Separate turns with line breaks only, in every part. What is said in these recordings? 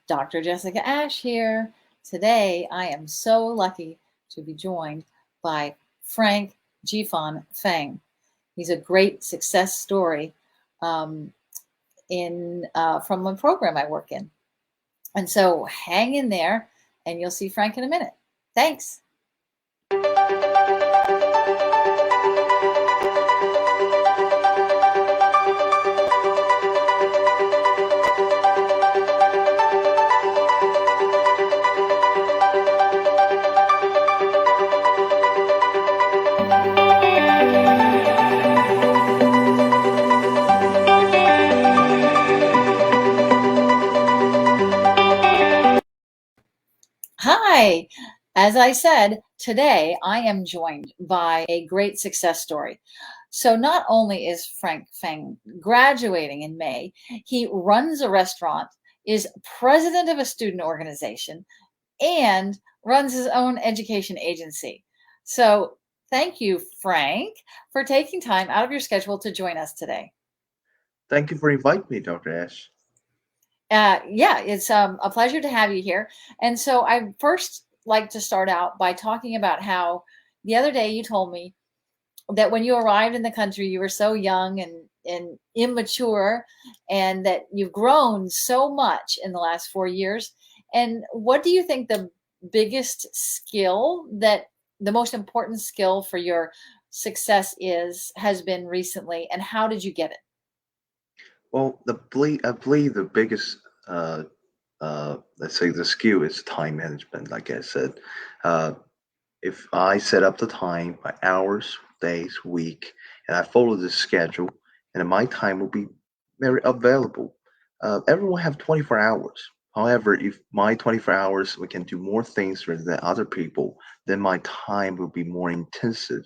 Dr. Jessica Ash here. Today, I am so lucky to be joined by Frank Jifan Feng. He's a great success story um, in from a program I work in. And so hang in there and you'll see Frank in a minute. Thanks. Hi. As I said, today I am joined by a great success story. So not only is Frank Feng graduating in May, he runs a restaurant, is president of a student organization, and runs his own education agency. So thank you, Frank, for taking time out of your schedule to join us today.
Thank you for inviting me, Dr. Ash.
Yeah, it's a pleasure to have you here. And so I first like to start out by talking about how the other day you told me that when you arrived in the country, you were so young and immature, and that you've grown so much in the last 4 years. And what do you think biggest skill that the most important skill for your success has been recently, and how did you get it?
Well, I believe the biggest, let's say, the skill is time management. Like I said, uh, if I set up the time by hours, days, week, and I follow the schedule, and then my time will be very available. Everyone have 24 hours. However, if my 24 hours we can do more things rather than other people, then my time will be more intensive.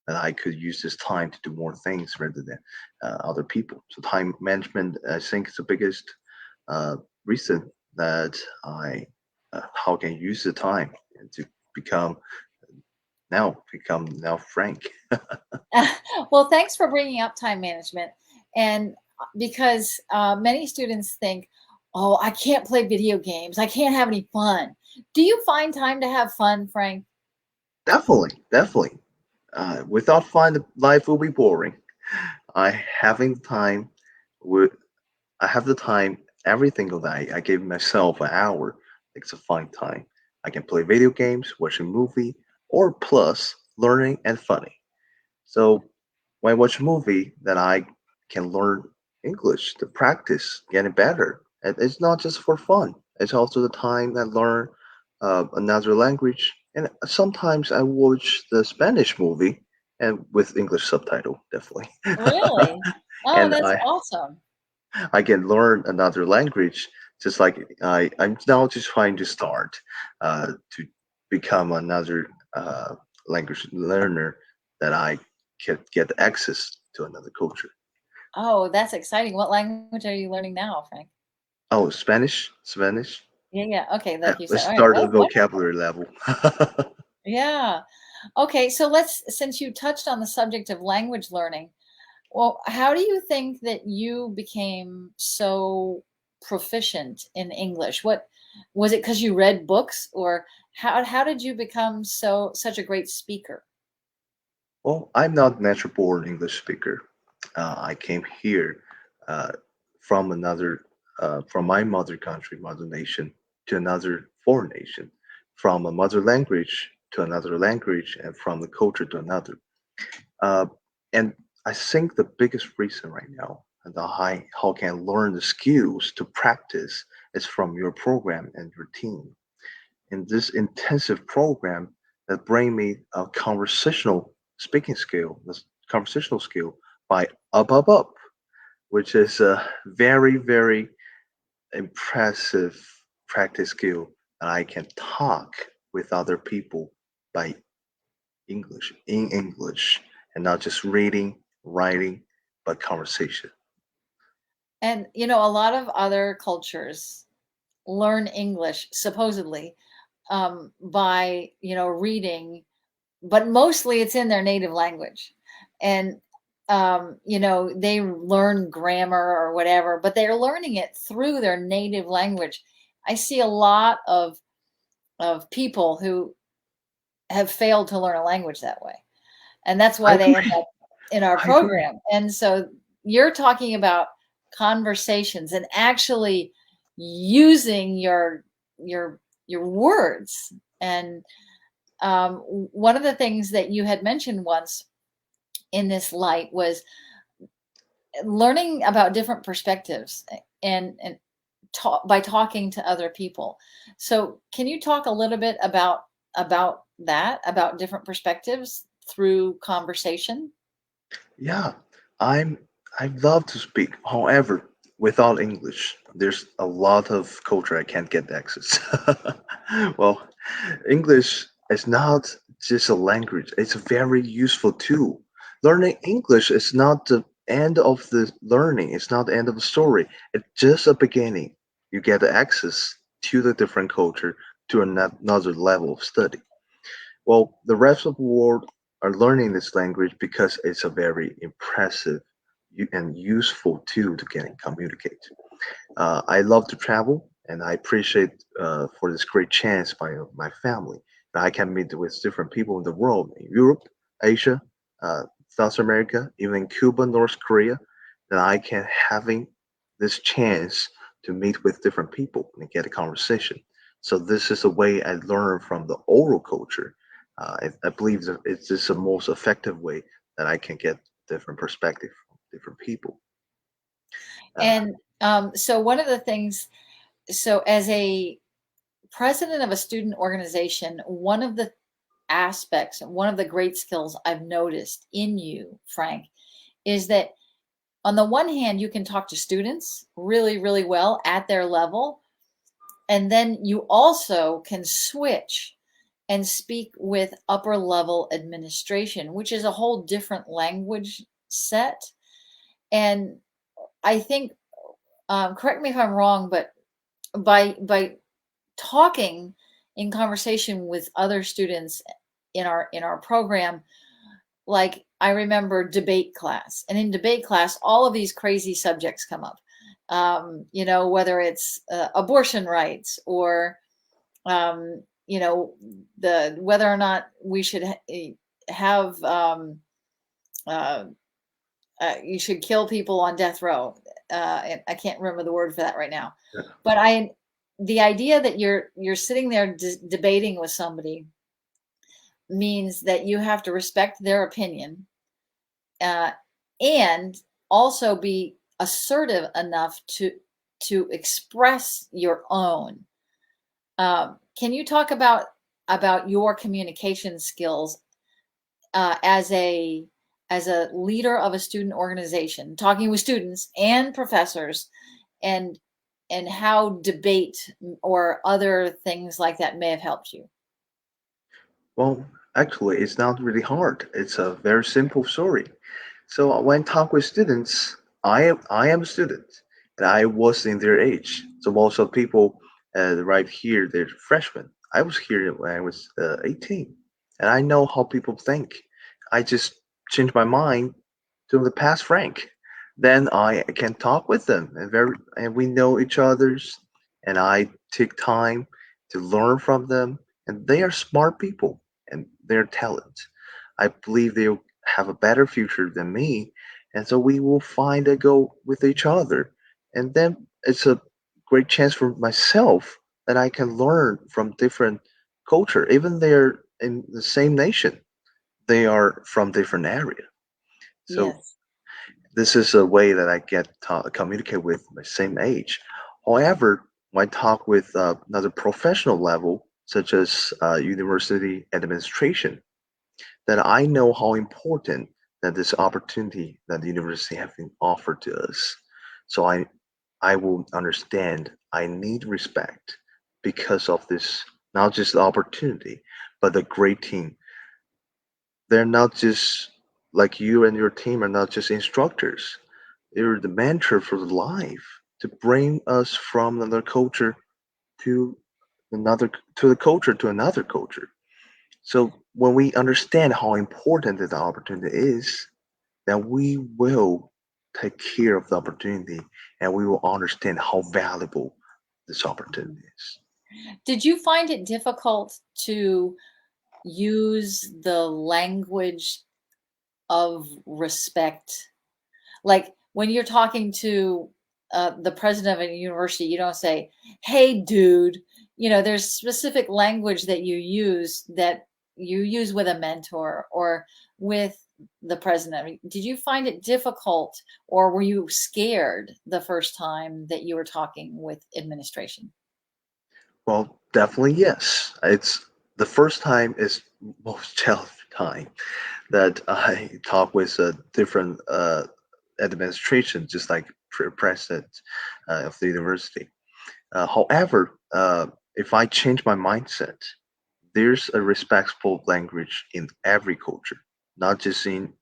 And I could use this time to do more things rather than other people. So time management, I think, is the biggest uh, reason that I how can use the time and to become become now Frank.
Well, thanks for bringing up time management. And because many students think, oh, I can't play video games, I can't have any fun. Do you find time to have fun, Frank?
Definitely, definitely. Without fun, life will be boring. I having time with I have the time every single day. I give myself an hour. It's a fine time. I can play video games, watch a movie, or plus learning and funny. So when I watch a movie, then I can learn English to practice getting better. And it's not just for fun. It's also the time that I learn another language. And sometimes I watch the Spanish movie and with English subtitle, definitely.
Really? Oh,
and
that's
I
awesome.
I can learn another language. Just like I'm now just trying to start to become another language learner that I can get access to another culture.
Oh, that's exciting. What language are you learning now, Frank?
Oh, Spanish, Spanish.
Yeah, yeah. Okay, like you said.
Let's
All right.
start at
Well,
the
wonderful.
vocabulary level.
Yeah. Okay, so since you touched on the subject of language learning, well, how do you think that you became so proficient in English? What was it, because you read books, or how did you become such a great speaker?
Well, I'm not natural born English speaker. I came here uh, from from my mother country, mother nation, to another foreign nation, from a mother language to another language, and from the culture to another. Uh, and I think the biggest reason right now, and how can I learn the skills to practice, is from your program and your team. In this intensive program that bring me a conversational speaking skill, this conversational skill by up, which is a very, very impressive practice skill. And I can talk with other people by in English, and not just reading, writing, but conversation.
And a lot of other cultures learn English supposedly by reading, but mostly it's in their native language. And they learn grammar or whatever, but they're learning it through their native language. I see a lot of people who have failed to learn a language that way. And that's
I
why they end
agree.
up in our
I agree.
program. And so you're talking about conversations and actually using your your words. And one of the things that you had mentioned once in this light was learning about different perspectives and talk by talking to other people. So can you talk a little bit about that, about different perspectives through conversation?
Yeah, I'm I love to speak. However, without English, there's a lot of culture I can't get access. Well, English is not just a language, it's a very useful tool. Learning English is not the end of the learning, it's not the end of the story. It's just a beginning. You get access to the different culture to another level of study. Well, the rest of the world are learning this language because it's a very impressive and useful tool to get and communicate. I love to travel, and I appreciate for this great chance by my family that I can meet with different people in the world, in Europe, Asia, uh, South America, even Cuba, North Korea, that I can having this chance to meet with different people and get a conversation. So this is a way I learn from the oral culture. I believe that it's just the most effective way that I can get different perspective from different people. Uh,
And so one of the things, so as a president of a student organization, one of the aspects, one of the great skills I've noticed in you, Frank, is that on the one hand, you can talk to students really, really well at their level. And then you also can switch and speak with upper level administration, which is a whole different language set. And I think, correct me if I'm wrong, but by talking in conversation with other students in our program, like I remember debate class, and in debate class all of these crazy subjects come up, whether it's abortion rights or the whether or not we should have uh, you should kill people on death row. I can't remember the word for that right now, but the idea that you're sitting there debating with somebody means that you have to respect their opinion, uh, and also be assertive enough to express your own. Can you talk about your communication skills as a leader of a student organization, talking with students and professors, and how debate or other things like that may have helped you?
Well, actually, it's not really hard. It's a very simple story. So when I talk with students, I am a student, and I was in their age. So most of people right here, they're freshmen. I was here when I was 18, and I know how people think. I just changed my mind to the past Frank. Then I can talk with them, and we know each other's, and I take time to learn from them, and they are smart people and their talent. I believe they'll have a better future than me, and so we will find a goal with each other. And then it's a great chance for myself that I can learn from different culture, even they're in the same nation. They are from different area. So
Yes.
this is a way that I get to communicate with my same age. However, when I talk with another professional level, such as university administration, that I know how important that this opportunity that the university have been offered to us. So I will understand I need respect because of this, not just the opportunity, but the great team. They're not just like you and your team are not just instructors. They're the mentor for life to bring us from another culture to another to the culture to another culture. So when we understand how important that opportunity is, then we will take care of the opportunity and we will understand how valuable this opportunity is.
Did you find it difficult to use the language of respect? Like when you're talking to the president of a university, you don't say, "Hey, dude." There's specific language that you use with a mentor or with the president. I mean, did you find it difficult, or were you scared the first time that you were talking with administration?
Well, definitely yes. It's the first time is most challenging time that I talk with a different administration, just like president of the university. However, if I change my mindset, there's a respectful language in every culture, not just in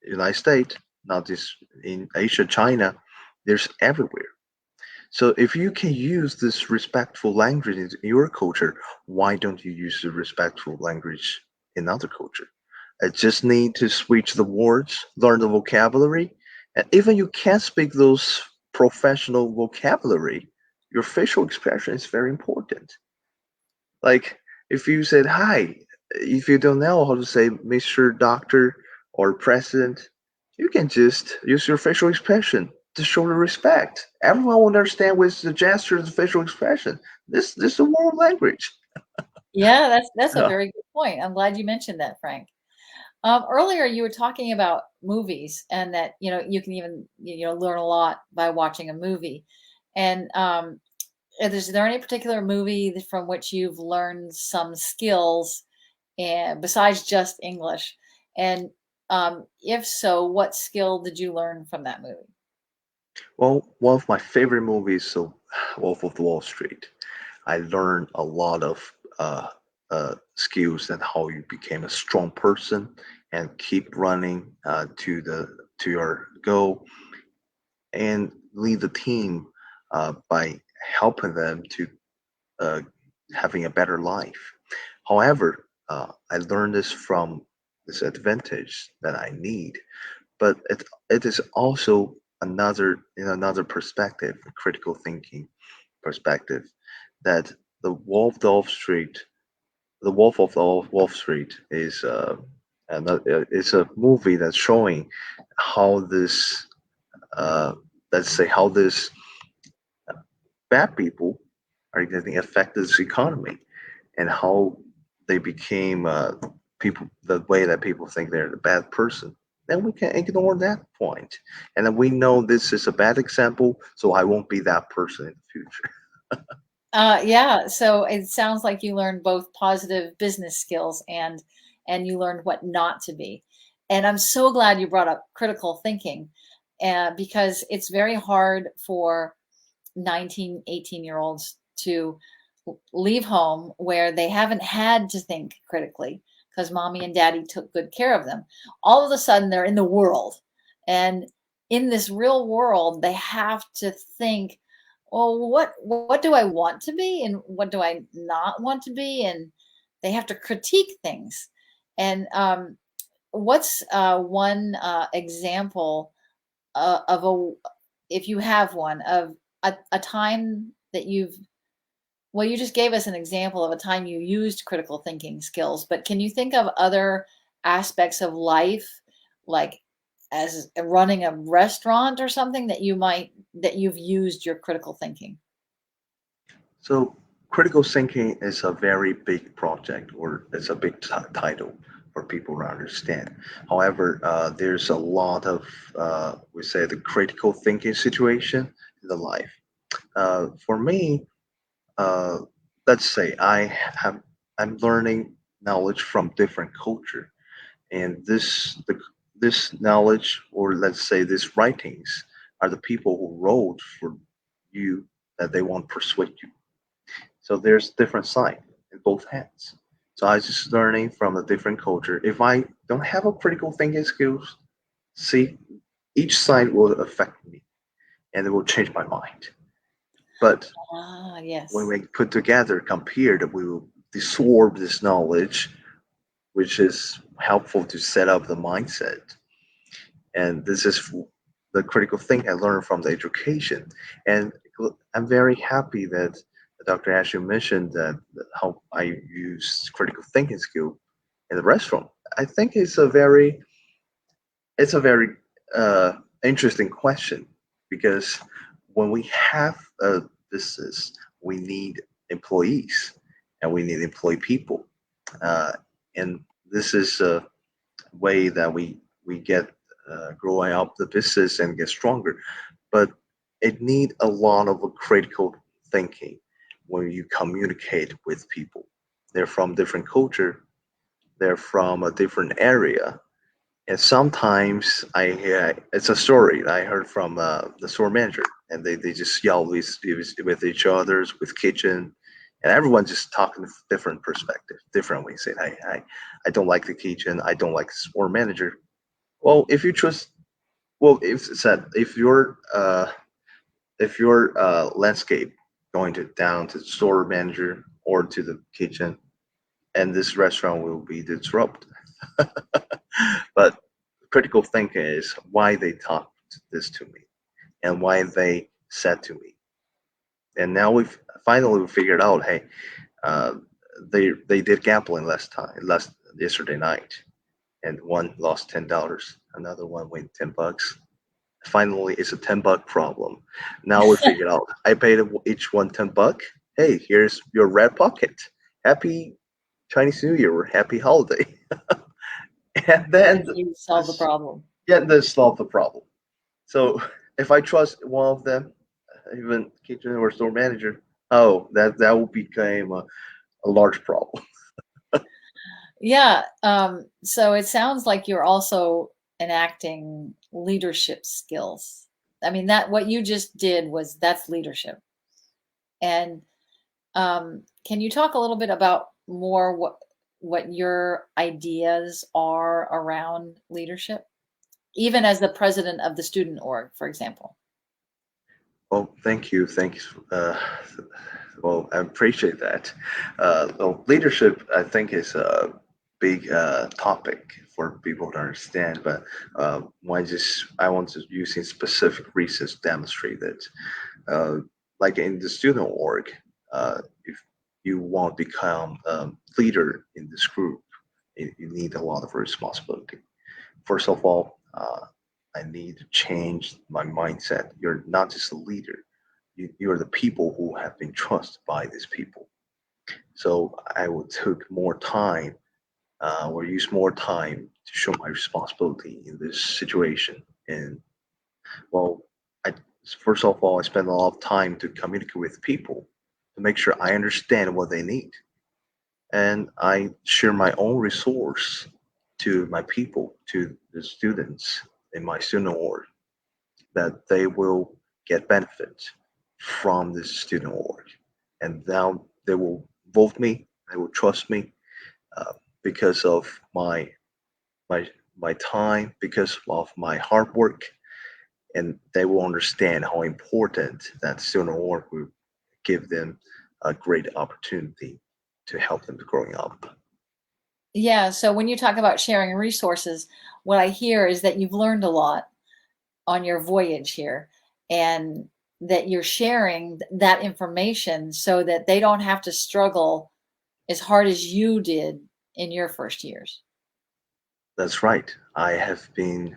United States, not just in Asia, China. There's everywhere. So if you can use this respectful language in your culture, why don't you use the respectful language in other culture? I just need to switch the words, learn the vocabulary, and even you can't speak those professional vocabulary, your facial expression is very important. Like if you said hi, if you don't know how to say Mr. Doctor or President, you can just use your facial expression to show the respect. Everyone will understand with the gestures and facial expression. This is a world language.
Yeah, that's a
Yeah.
very good point. I'm glad you mentioned that, Frank. Earlier, you were talking about movies and that you can even learn a lot by watching a movie. And is there any particular movie from which you've learned some skills, and besides just English? And if so, what skill did you learn from that movie?
Well, one of my favorite movies, so Wolf of Wall Street. I learned a lot of skills and how you became a strong person and keep running to your goal and lead the team by helping them to uh, having a better life. However, I learned this from this advantage that I need, but it is also another in another perspective, critical thinking perspective, that the Wolf of Wall Street, the Wolf of Wall Street it's a movie that's showing how this uh, let's say how this bad people are getting affected this economy and how they became people the way that people think they're the bad person. Then we can ignore that point, and then we know this is a bad example, so I won't be that person in the future.
Yeah, so it sounds like you learned both positive business skills and you learned what not to be. And I'm so glad you brought up critical thinking, because it's very hard for 19, 18-year-olds to leave home where they haven't had to think critically because mommy and daddy took good care of them. All of a sudden, they're in the world. And in this real world, they have to think, well, what do I want to be and what do I not want to be? And they have to critique things. And what's one example of a, if you have one, of a time that you've, well, you just gave us an example of a time you used critical thinking skills, but can you think of other aspects of life, like as running a restaurant or something that you've used your critical thinking?
So critical thinking is a very big project, or it's a big title for people to understand. However, there's a lot of we say the critical thinking situation in the life. For me, uh, let's say I'm learning knowledge from different culture, and this knowledge, or let's say these writings, are the people who wrote for you that they want to persuade you. So there's different side in both hands. So I just learning from a different culture. If I don't have a critical thinking skills, see, each side will affect me and it will change my mind. But
Ah,
when
yes.
we put together, compared, we will absorb this knowledge, which is helpful to set up the mindset. And this is the critical thing I learned from the education. And I'm very happy that Dr. Ashley mentioned that how I use critical thinking skill in the restaurant. I think it's a very uh, interesting question because when we have a business, we need employees and we need employee people, uh, and this is a way that we get growing up the business and get stronger. But it need a lot of critical thinking when you communicate with people. They're from different culture. They're from a different area, and sometimes it's a story that I heard from the store manager, and they just yell with each others with kitchen, and everyone just talking different perspective, different ways. Say, I don't like the kitchen, I don't like the store manager. Well, if you trust, well, if it said if your landscape going to down to the store manager or to the kitchen, and this restaurant will be disrupted. But critical thinking is why they talked this to me and why they said to me. And now we've finally figured out, hey, uh, they did gambling last yesterday night, and one lost $10, another one win $10. Finally, it's a $10 problem. Now we figured out. I paid each one $10. Hey, here's your red pocket. Happy Chinese New Year or happy holiday. And then
And you solve the
this,
problem.
yeah, this solved the problem. So if I trust one of them, even kitchen or store manager, oh, that will become a large problem.
Yeah. So it sounds like you're also enacting leadership skills. I mean, that what you just did was that's leadership. And can you talk a little bit about more what your ideas are around leadership, even as the president of the student org, for example?
Well, thank you, thanks. Well, I appreciate that. Well, leadership, I think, is a big topic for people to understand, but I want to use in specific reasons to demonstrate that. Uh, like in the student org, if you want to become a leader in this group, you need a lot of responsibility. First of all, I need to change my mindset. You're not just a leader, you're the people who have been trusted by these people. So I will take more time or use more time to show my responsibility in this situation. And well, I first of all, I spend a lot of time to communicate with people to make sure I understand what they need, and I share my own resource to my people, to the students in my student org, that they will get benefit from this student org, and now they will vote me, they will trust me uh, because of my my time, because of my hard work, and they will understand how important that student work will give them a great opportunity to help them growing up.
Yeah. So when you talk about sharing resources, what I hear is that you've learned a lot on your voyage here and that you're sharing that information so that they don't have to struggle as hard as you did in your first years.
That's right. I have been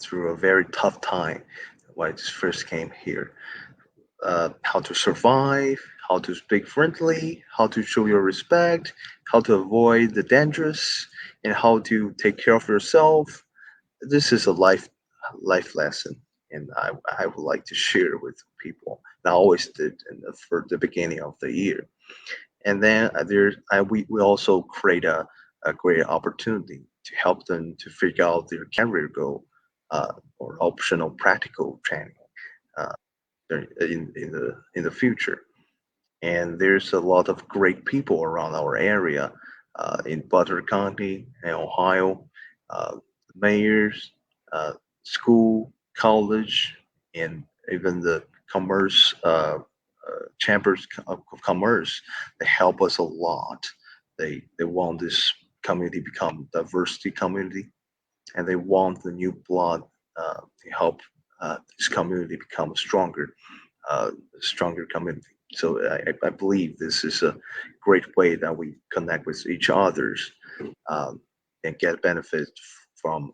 through a very tough time when I just first came here. How to survive, how to speak friendly, how to show your respect, how to avoid the dangerous, and how to take care of yourself. This is a life lesson, and I would like to share with people. And I always did for the beginning of the year. And then we also create a great opportunity to help them to figure out their career goal or optional practical training uh, in the future. And there's a lot of great people around our area in Butler County and Ohio, uh, mayors, school, college, and even the commerce chambers of commerce. They help us a lot. They want this community become diversity community, and they want the new blood to help this community become stronger. stronger community. So I believe this is a great way that we connect with each others, um, and get benefit from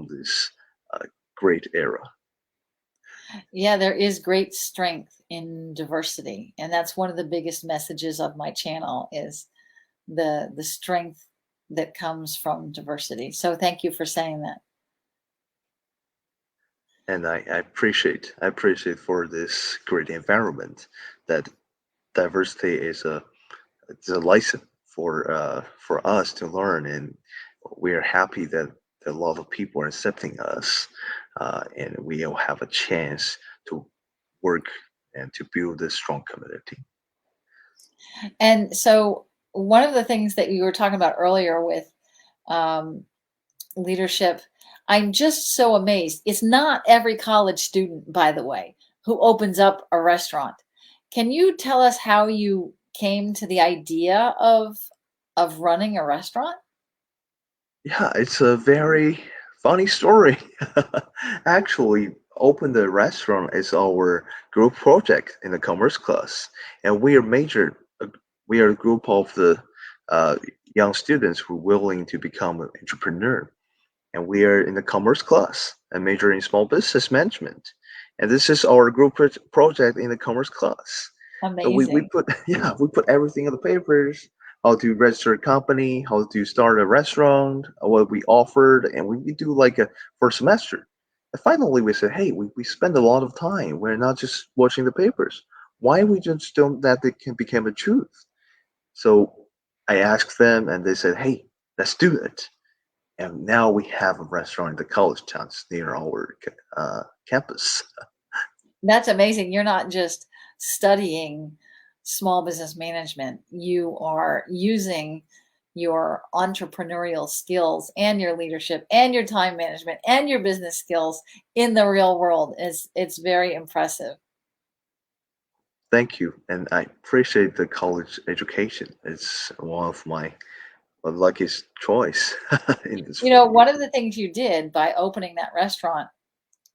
this uh, great era.
Yeah, there is great strength in diversity, and that's one of the biggest messages of my channel is the strength that comes from diversity. So thank you for saying that.
And I appreciate for this great environment that diversity is a it's a license for us to learn, and we are happy that a lot of people are accepting us, and we all have a chance to work and to build a strong community.
And so one of the things that you were talking about earlier with um, leadership, I'm just so amazed. It's not every college student, by the way, who opens up a restaurant. Can you tell us how you came to the idea of running a restaurant?
Yeah, it's a very funny story. Actually, open the restaurant is our group project in the commerce class, and we are a group of the uh, young students who are willing to become an entrepreneur, and we are in the commerce class and major in small business management. And this is our group project in the commerce class. So we
Amazing.
put yeah we put everything on the papers, how to register a company, how to start a restaurant, what we offered, and we do like a first semester. And finally we said, hey, we spend a lot of time. We're not just watching the papers. Why we just don't that it can become a truth? So I asked them and they said, hey, let's do it. And now we have a restaurant in the college towns near our campus.
That's amazing. You're not just studying small business management. You are using your entrepreneurial skills and your leadership and your time management and your business skills in the real world. It's very impressive.
Thank you, and I appreciate the college education. It's one of my luckiest choice in this
You know,
field.
one of the things you did by opening that restaurant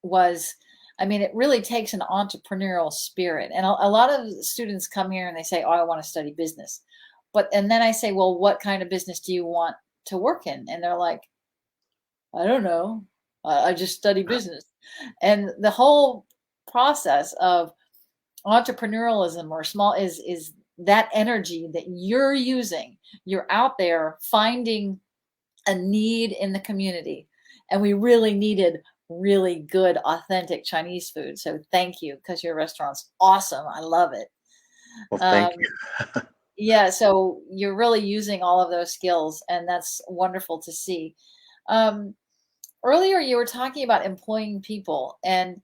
was, I mean, it really takes an entrepreneurial spirit. And a lot of students come here and they say, "Oh, I want to study business." And then I say, "Well, what kind of business do you want to work in?" And they're like, "I don't know. I just study business." And the whole process of entrepreneurialism or small is that energy that you're using. You're out there finding a need in the community, and we really needed really good, authentic Chinese food. So thank you, because your restaurant's awesome. I love it.
Well, thank
Um, yeah, so you're really using all of those skills, and that's wonderful to see. Um, Earlier, you were talking about employing people, and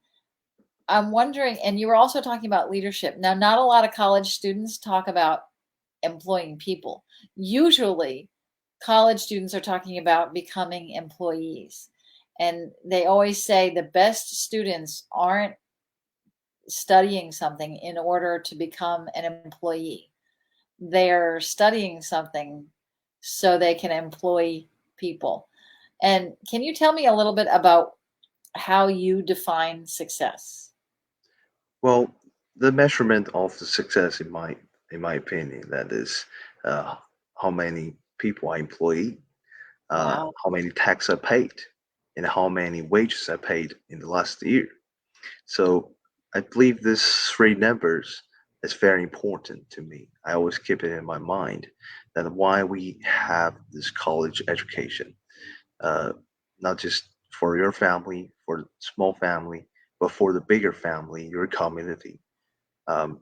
I'm wondering, and you were also talking about leadership. Now, not a lot of college students talk about employing people. Usually, college students are talking about becoming employees. And they always say the best students aren't studying something in order to become an employee. They're studying something so they can employ people. And can you tell me a little bit about how you define success?
well, the measurement of the success, in my opinion, that is uh, how many people I employ,
Wow.
how many tax I paid, and how many wages I paid in the last year. So I believe these three numbers is very important to me. I always keep it in my mind that why we have this college education, uh, not just for your family, for the small family, but for the bigger family, your community. Um,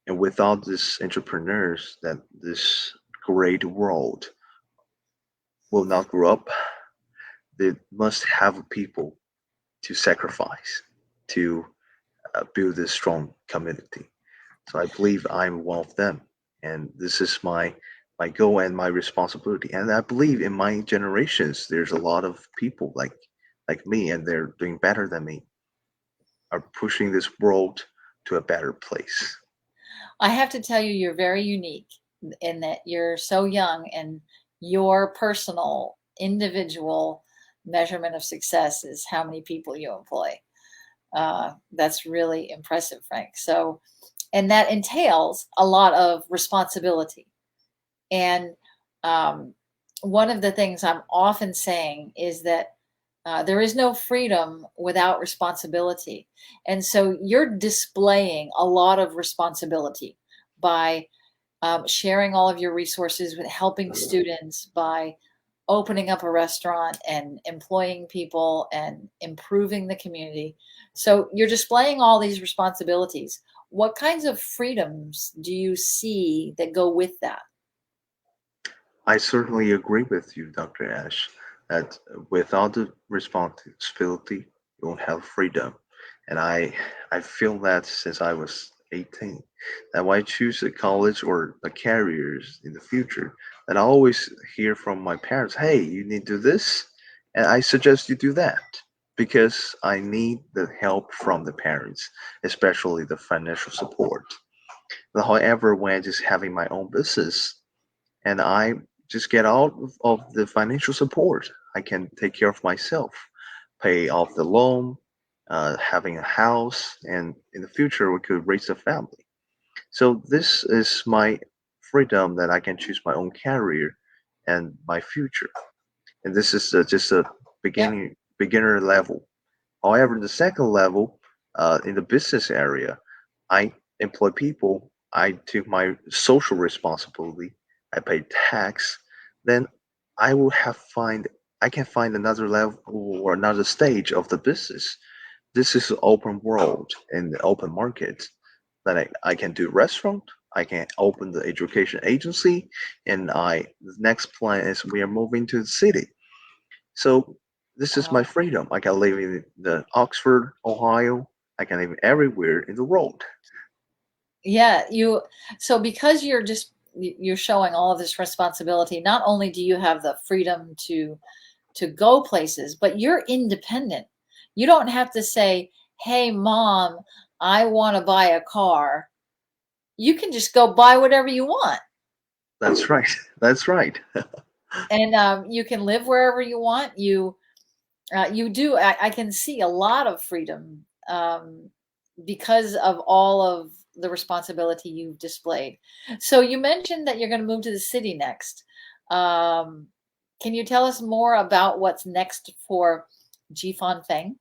and without these entrepreneurs, that this great world will not grow up. They must have people to sacrifice to build this strong community. So I believe I'm one of them, and this is my goal and my responsibility. And I believe in my generations, there's a lot of people like me, and they're doing better than me, are pushing this world to a better place.
I have to tell you, you're very unique in that you're so young, and your personal, individual measurement of success is how many people you employ. That's really impressive, Frank. So, and that entails a lot of responsibility. And um, one of the things I'm often saying is that there is no freedom without responsibility. And so you're displaying a lot of responsibility by sharing all of your resources with helping students, by opening up a restaurant and employing people and improving the community. So you're displaying all these responsibilities. What kinds of freedoms do you see that go with that?
I certainly agree with you, Dr. Ash, that without the responsibility, you won't have freedom. And I feel that since I was 18, that when I choose a college or a careers in the future, that I always hear from my parents, hey, you need to do this, and I suggest you do that because I need the help from the parents, especially the financial support. But however, when I just having my own business, and I just get out of the financial support. I can take care of myself, pay off the loan, having a house, and in the future we could raise a family. So this is my freedom that I can choose my own career and my future. And this is just a
Yep.
beginner level. However, in the second level, in the business area, I employ people. I take my social responsibility. I pay tax. Then I will have find. I can find another level or another stage of the business. This is an open world and the open market. Then I can do restaurant. I can open the education agency, and the next plan is we are moving to the city. So this is my
Oh,
freedom. I can live in the Oxford, Ohio. I can live everywhere in the world.
yeah. So because you're showing all of this responsibility, not only do you have the freedom to go places, but you're independent. You don't have to say, "Hey, mom, I want to buy a car." You can just go buy whatever you want,
That's right. That's right.
and you can live wherever you want. You do. I can see a lot of freedom because of all of the responsibility you've displayed. So you mentioned that you're going to move to the city next. Um, can you tell us more about what's next for Jifan Feng?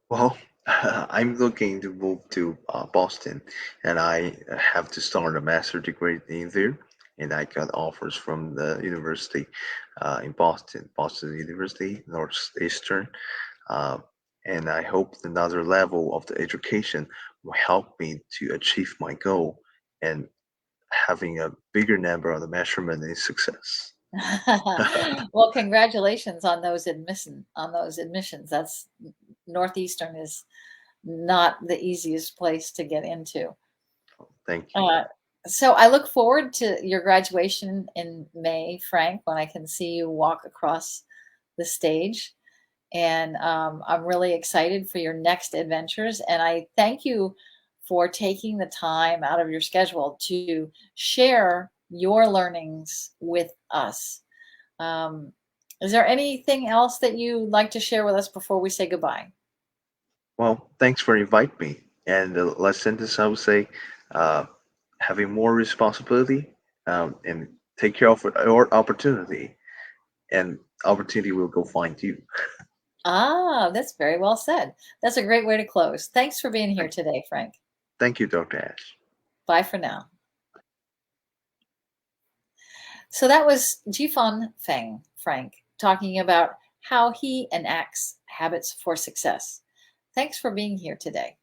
Well, I'm looking to move to Boston, and I have to start a master degree in there. And I got offers from the university in Boston, Boston University, Northeastern. Uh, and I hope another level of the education will help me to achieve my goal and having a bigger number of the measurement is success.
Well, congratulations on those admissions. That's Northeastern is not the easiest place to get into.
Thank you.
Uh, so I look forward to your graduation in May, Frank, when I can see you walk across the stage. And I'm really excited for your next adventures. And I thank you for taking the time out of your schedule to share your learnings with us. Um, is there anything else that you'd like to share with us before we say goodbye?
Well, thanks for inviting me. And the last sentence I would say, uh, having more responsibility and take care of your opportunity, and opportunity will go find you.
Ah, that's very well said. That's a great way to close. Thanks for being here
Thank,
today, Frank.
thank you, Dr. Ash.
Bye for now. So that was Jifan Feng, Frank, talking about how he enacts habits for success. Thanks for being here today.